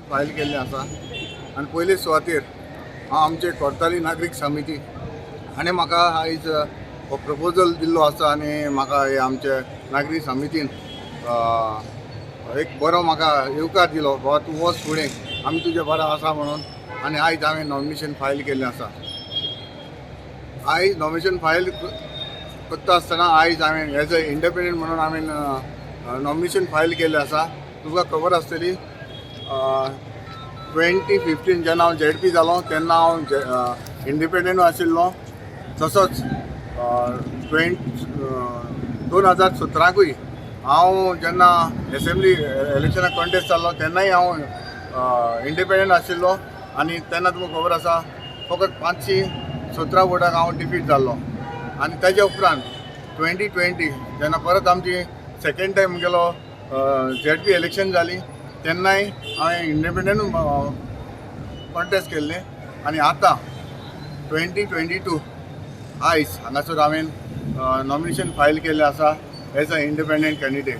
File केल्लें आसा आनी पयले सुवातेर हांव आमचे कोर्ताली नागरीक समिती हाणें म्हाका आयज हो प्रपोजल दिल्लो आसा आनी म्हाका हे आमचे नागरीक समितीन एक बरो म्हाका येवकार दिलो बाबा तूं वच फुडें आमी तुजे बरो आसा म्हणून आनी आयज हांवें नॉमिनेशन फायल केल्लें आसा। आयज नॉमिनेशन फायल करता आसतना आयज हांवें एज अ इंडिपेंडंट म्हणून हांवें नॉमिनेशन फायल केल्लें आसा। तुका खबर आसतली 2015 जेन्ना हांव ZP जालो तेन्ना हांव इंडिपेंडंट आशिल्लो, तसोच 2017कूय हांव जेन्ना एसेंब्ली इलेक्शनाक कॉन्टेस्ट जाल्लो तेन्नाय हांव इंडिपेंडंट आशिल्लो आनी तेन्ना तुमकां खबर आसा फकत 517 वोटाक हांव डिफीट जाल्लो। आनी ताजे उपरांत 2020 जेन्ना परत आमची सेकेंड टायम गेलो ZP इलेक्शन जाली तेन्नाय हांवें इंडिपेंडंट कॉन्टेस्ट केल्लें आनी आतां 2022 आयज हांगासर हांवें नॉमिनेशन फायल केल्लें आसा एज अ इंडिपेंडंट कॅन्डिडेट।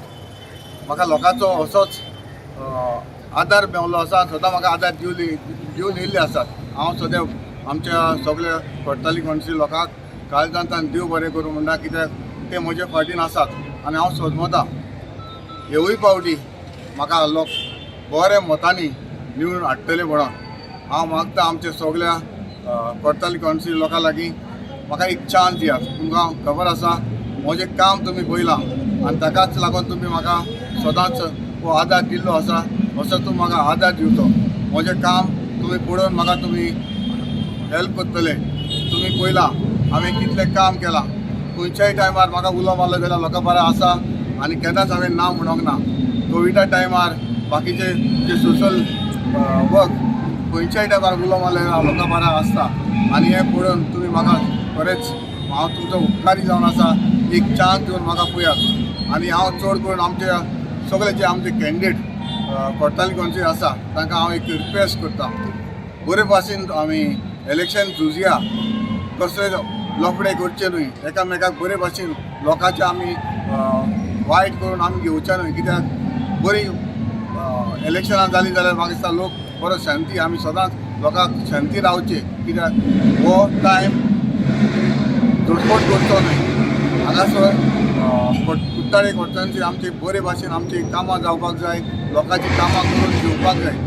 म्हाका लोकांचो असोच आदार मेळ्ळो आसा, सदां म्हाका आदार दिवन येयल्ले आसात। हांव सद्या आमच्या सगळ्या कोर्ताली कॉन्स्टिट्युन्सी लोकांक काळजांतल्यान देव बरें करूं म्हणटा, कित्याक ते म्हजे फाटीन आसात आनी हांव सोदमतां ह्योय पावटी म्हाका लोक बऱ्या मतांनी निवडून हाडटले म्हणून हांव मागता आमच्या सगळ्या कोर्ताली कॉन्स्टिट्युन्सी लोकां लागीं म्हाका एक चान्स दियात। तुमकां खबर आसा म्हजें काम तुमी पळयलां आनी ताकाच लागून तुमी म्हाका सदांच हो आदार दिल्लो आसा, असो तूं म्हाका आदार दिवचो। म्हजें काम तुमी पळोवन म्हाका तुमी हेल्प करतले। तुमी पळयलां हांवें कितलें काम केलां, खंयच्याय टायमार म्हाका उलो मारलो जाल्यार लोकां बरें आसा आनी केन्नाच हांवें ना म्हणूंक ना। कोविडा टायमार बाकीचे जे सोशल वर्क खंयच्याय टायमार उलो मारले जाल्यार लोकां बरें आसता आनी हें पळोवन तुमी म्हाका बरेंच हांव तुमचो उपकारी जावन आसा। एक चान्स दिवन म्हाका पळयात आनी हांव चड करून आमच्या सगळे जे आमचे कॅन्डिडेट कोर्ताली कॉन्स्टिट्युन्सी आसा तांकां हांव एक रिक्वेस्ट करता, बरे भाशेन आमी इलेक्शन झुजया, कसले लफडे करचे न्हय, एकामेकाक बरे भाशेन लोकांचे आमी वायट करून आमी घेवचे न्हय। कित्याक बरी इलेक्शनां जालीं जाल्यार म्हाका दिसता लोक बरो शांती आमी सदांच लोकांक शांती रावचे, कित्याक हो टायम धडपड करचो न्हय। हांगासर कुट्टाळे कॉन्स्टिट्युन्सी आमची बरे भाशेन आमची कामां जावपाक जाय, लोकांची कामां करून घेवपाक जाय।